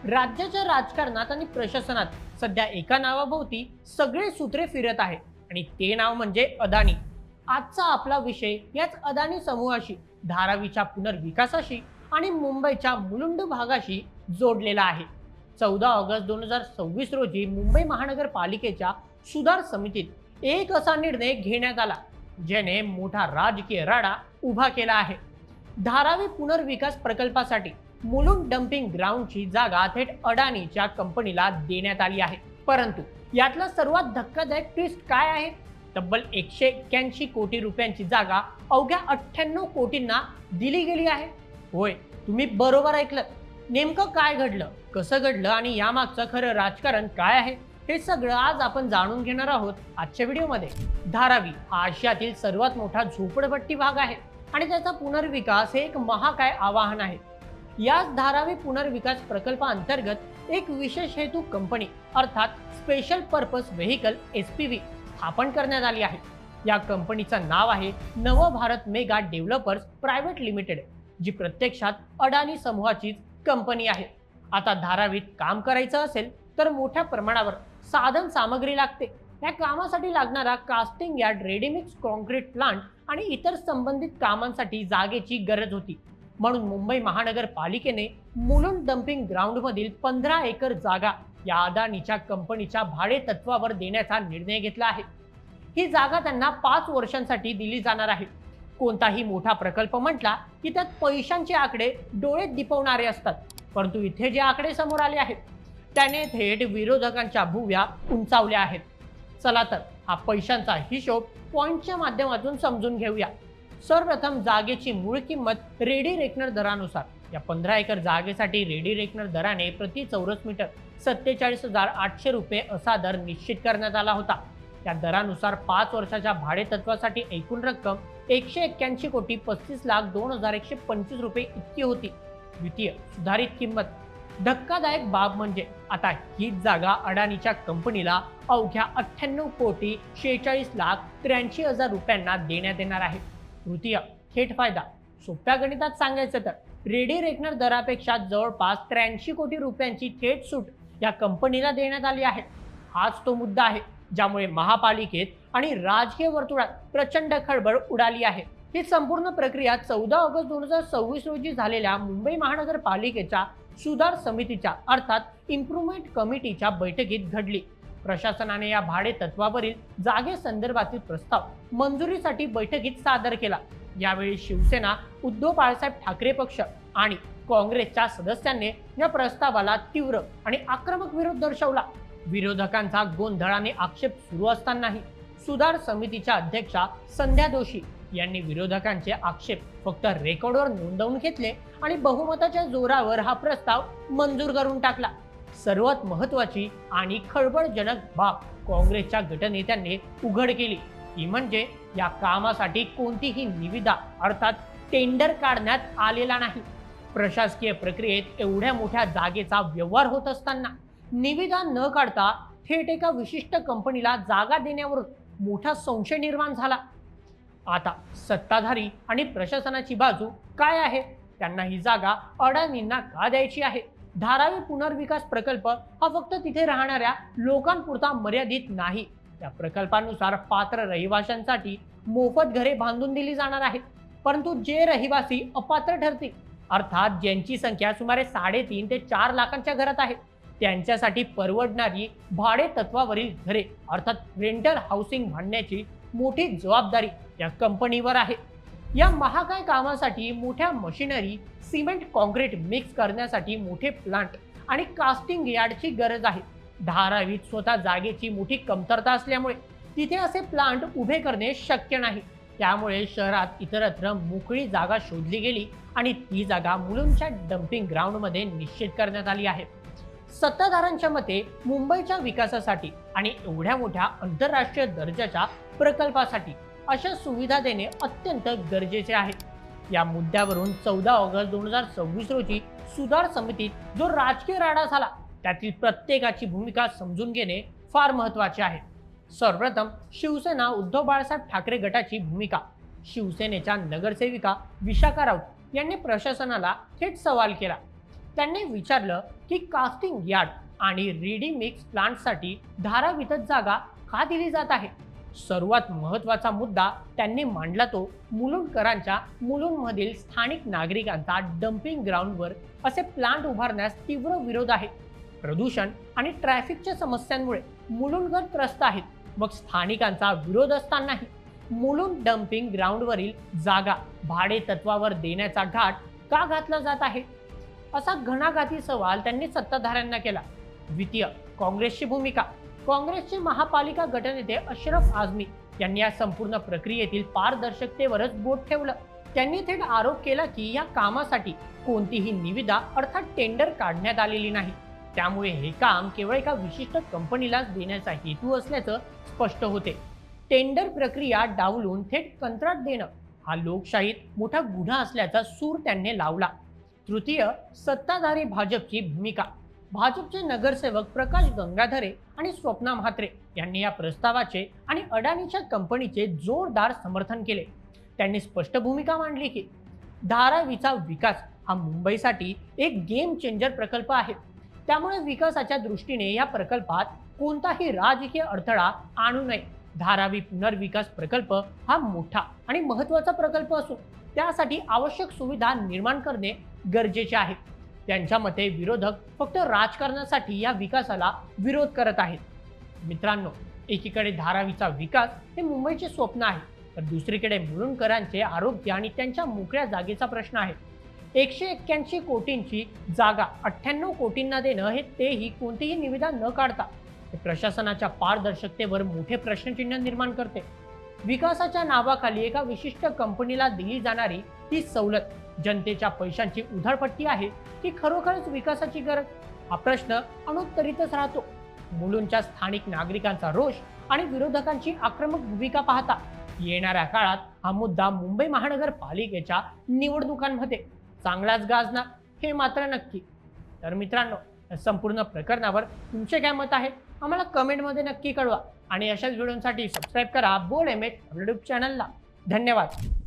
राज्याच्या राजकारणात आणि प्रशासनात सध्या एका नावाभोवती सगळे सूत्रे फिरत आहे आणि ते नाव म्हणजे अदानी. आजचा आपला विषय याच अदानी समूहाशी, धारावीच्या पुनर्विकासाशी आणि मुंबईच्या मुलुंड भागाशी जोडलेला आहे. 14 ऑगस्ट 2026 रोजी मुंबई महानगरपालिकेच्या सुधार समितीत एक असा निर्णय घेण्यात आला ज्याने मोठा राजकीय राडा उभा केला आहे. धारावी पुनर्विकास प्रकल्पासाठी मुलुंड डम्पिंग ग्राउंडची जागा थेट अडानीच्या कंपनीला देण्यात आली आहे. परंतु यातला सर्वात धक्कादायक ट्विस्ट काय आहे? तब्बल 181 कोटी रुपयांची जागा अवघ्या 98 कोटींना दिली गेली आहे. होय, तुम्ही बरोबर ऐकलं. नेमकं काय घडलं, कसं घडलं आणि यामागचं खरं राजकारण काय आहे, हे सगळं आज आपण जाणून घेणार आहोत आजच्या व्हिडिओमध्ये. धारावी हा आशियातील सर्वात मोठा झोपडपट्टी भाग आहे आणि त्याचा पुनर्विकास हे एक महाकाय आवाहन आहे. याच धारावी पुनर्विकास प्रकल्पाअंतर्गत एक विशेष हेतू कंपनी अर्थात स्पेशल पर्पज व्हेकल SPV स्थापन करण्यात आली आहे. या कंपनीचं नाव आहे Nav Bharat mega developers private limited, जी प्रत्यक्षात अडानी समूहाचीच कंपनी आहे. आता धारावीत काम करायचं असेल तर मोठ्या प्रमाणावर साधन सामग्री लागते. या कामासाठी लागणारा casting yard, ready mix concrete plant आणि इतर संबंधित कामांसाठी जागेची गरज होती. म्हणून मुंबई महानगरपालिकेने मुलुंड डम्पिंग ग्राउंडमधील 15 एकर जागा या अदानीच्या कंपनीच्या भाडे तत्वावर देण्याचा निर्णय घेतला आहे. ही जागा त्यांना 5 वर्षांसाठी दिली जाणार आहे. कोणताही मोठा प्रकल्प म्हटला की त्यात पैशांचे आकडे डोळे दिपवणारे असतात, परंतु इथे जे आकडे समोर आले आहेत त्याने थेट विरोधकांच्या भुवया उंचावल्या आहेत. चला तर हा पैशांचा हिशोब पॉइंटच्या माध्यमातून समजून घेऊया. सर्वप्रथम जागेची मूळ किंमत रेडी रेकनर दरानुसार. या 15 एकर जागेसाठी रेडी रेकनर दराने प्रति चौरस मीटर 47,800 रुपये असा दर निश्चित करण्यात आला होता. त्या दरानुसार 5 वर्षाच्या भाडे तत्वासाठी एकूण रक्कम 181 कोटी 35,02,125 रुपये इतकी होती. द्वितीय सुधारित किंमत. धक्कादायक बाब म्हणजे आता हीच जागा अडानीच्या कंपनीला अवघ्या 98 कोटी 46,83,000 रुपयांना देण्यात येणार आहे. तृतीय थेट फायदा. सोप्या गणितात सांगायचं तर रेडी रेकनर दरापेक्षा जवळपास 83 कोटी रुपयांची थेट सूट या कंपनीला देण्यात आली आहे. हाच तो मुद्दा आहे ज्यामुळे महापालिकेत आणि राजकीय वर्तुळात प्रचंड खळबळ उडाली आहे. ही संपूर्ण प्रक्रिया 14 ऑगस्ट 2026 रोजी झालेल्या मुंबई महानगरपालिकेच्या सुधार समितीच्या अर्थात इम्प्रुव्हमेंट कमिटीच्या बैठकीत घडली. प्रशासनाने या भाडे तत्वावरील जागे संदर्भातील प्रस्ताव मंजुरीसाठी बैठकीत सादर केला. यावेळी शिवसेना, उद्धव बाळासाहेब ठाकरे पक्ष आणि काँग्रेसच्या सदस्यांनी या प्रस्तावाला तीव्र आणि आक्रमक विरोध दर्शवला. विरोधकांचा गोंधळाने आक्षेप सुरू असतानाही सुधार समितीच्या अध्यक्षा संध्या दोशी यांनी विरोधकांचे आक्षेप फक्त रेकॉर्डवर नोंदवून घेतले आणि बहुमताच्या जोरावर हा प्रस्ताव मंजूर करून टाकला. सर्वात महत्त्वाची आणि खळबळजनक बाब काँग्रेसच्या गटनेत्यांनी उघड केली, ती म्हणजे या कामासाठी कोणतीही निविदा अर्थात टेंडर काढण्यात आलेला नाही. प्रशासकीय प्रक्रियेत एवढ्या मोठ्या जागेचा व्यवहार होत असताना निविदा न काढता थेट एका विशिष्ट कंपनीला जागा देण्यावरून मोठा संशय निर्माण झाला. आता सत्ताधारी आणि प्रशासनाची बाजू काय आहे? त्यांना ही जागा अडानींना का द्यायची आहे? धारावी पुनर्विकास प्रकल्प हा फक्त तिथे राहणाऱ्या लोकांपुरता मर्यादित नाही. या प्रकल्पानुसार पात्र रहिवाशांसाठी मोफत घरे बांधून दिली जाणार आहेत. परंतु जे रहिवासी अपात्र ठरतील अर्थात ज्यांची संख्या सुमारे 3.5 ते 4 लाखांच्या घरात आहे त्यांच्यासाठी परवडणारी भाडे तत्वावरील घरे अर्थात रेंटल हाऊसिंग बांधण्याची मोठी जबाबदारी या कंपनीवर आहे. या महाकाय कामासाठी मोठ्या मशिनरी, सिमेंट कॉन्क्रीट मिक्स करण्यासाठी मोठे प्लांट आणि कास्टिंग यार्डची गरज आहे. धारावीत स्वतः जागेची मोठी कमतरता असल्यामुळे तिथे असे प्लांट उभे करणे शक्य नाही. त्यामुळे शहरात इतरत्र मोकळी जागा शोधली गेली आणि ती जागा मुलुंडच्या डम्पिंग ग्राउंडमध्ये निश्चित करण्यात आली आहे. सत्ताधाऱ्यांच्या मते मुंबईच्या विकासासाठी आणि एवढ्या मोठ्या आंतरराष्ट्रीय दर्जाच्या प्रकल्पासाठी अशा सुविधा देणे अत्यंत गरजेचे आहे. या मुद्द्यावरून 14 ऑगस्ट 2026 रोजी सुधार समितीत जो राजकीय राडा झाला त्यातील प्रत्येकाची भूमिका समजून घेणे फार महत्त्वाचे आहे. सर्वप्रथम शिवसेना उद्धव बाळासाहेब ठाकरे गटाची भूमिका. शिवसेनेच्या नगरसेविका विशाखा राऊत यांनी प्रशासनाला थेट सवाल केला. त्यांनी विचारलं की कास्टिंग यार्ड आणि रेडी मिक्स प्लांटसाठी धारावी इथं जागा का दिली जात आहे. सर्वात महत्त्वाचा मुद्दा त्यांनी मांडला तो मुलुंडकरांच्या मुलुंडमधील स्थानिक नागरिकांचा डम्पिंग ग्राउंडवर असे प्लांट उभारण्यास तीव्र विरोध आहे. प्रदूषण आणि ट्रॅफिकच्या समस्यांमुळे मुलुंडकर त्रस्त आहेत. मग स्थानिकांचा विरोध असतानाही मुलुंड डम्पिंग ग्राउंडवरील जागा भाडे तत्वावर देण्याचा घाट का घातला जात आहे, असा घणाघाती सवाल त्यांनी सत्ताधाऱ्यांना केला. द्वितीय, काँग्रेसची भूमिका. काँग्रेसचे महापालिका गटनेते अशरफ आझमी यांनी या संपूर्ण प्रक्रियेतील पारदर्शकतेवरच बोट ठेवलं. त्यांनी थेट आरोप केला की या कामासाठी कोणतीही निविदा अर्थात टेंडर काढण्यात आलेली नाही. त्यामुळे हे काम केवळ एका विशिष्ट कंपनीलाच देण्याचा हेतू असल्याचं स्पष्ट होते. टेंडर प्रक्रिया डावलून थेट कंत्राट देणं हा लोकशाहीत मोठा गुन्हा असल्याचा सूर त्यांनी लावला. तृतीय, सत्ताधारी भाजपची भूमिका. भाजपचे नगरसेवक प्रकाश गंगाधरे आणि स्वप्ना म्हात्रे यांनी या प्रस्तावाचे आणि अडाणीच्या कंपनीचे जोरदार समर्थन केले. त्यांनी स्पष्ट भूमिका मांडली की धारावीचा विकास हा मुंबईसाठी एक गेम चेंजर प्रकल्प आहे. त्यामुळे विकासाच्या दृष्टीने या प्रकल्पात कोणताही राजकीय अडथळा आणू नये. धारावी पुनर्विकास प्रकल्प हा मोठा आणि महत्त्वाचा प्रकल्प असून त्यासाठी आवश्यक सुविधा निर्माण करणे गरजेचे आहे. त्यांच्या मते विरोधक फक्त राजकारणासाठी या विकासाला विरोध करत आहेत. मित्रांनो, एकीकडे धारावीचा विकास हे मुंबईचे स्वप्न आहे, तर दुसरीकडे मुलुंडकरांचे आरोग्य आणि त्यांच्या मोकळ्या जागेचा प्रश्न आहे. 181 कोटींची जागा 98 कोटींना देणं हे तेही कोणतीही निविदा न काढता हे प्रशासनाच्या पारदर्शकतेवर मोठे प्रश्नचिन्ह निर्माण करते. विकासाच्या नावाखाली एका विशिष्ट कंपनीला दिली जाणारी ही सवलत जनतेच्या पैशांची उधळपट्टी आहे की खरोखरच विकासाची गरज, हा प्रश्न अनुत्तरितच राहतो. मुलुंडच्या स्थानिक नागरिकांचा रोष आणि विरोधकांची आक्रमक भूमिका पाहता येणाऱ्या काळात हा मुद्दा मुंबई महानगरपालिकेच्या निवडणुकांमध्ये चांगलाच गाजणार हे मात्र नक्की. तर मित्रांनो, या संपूर्ण प्रकरणावर तुमचे काय मत आहे आम्हाला कमेंटमध्ये नक्की कळवा आणि अशाच व्हिडिओसाठी सबस्क्राईब करा बोल्ड एमएच यूट्यूब चॅनलला. धन्यवाद.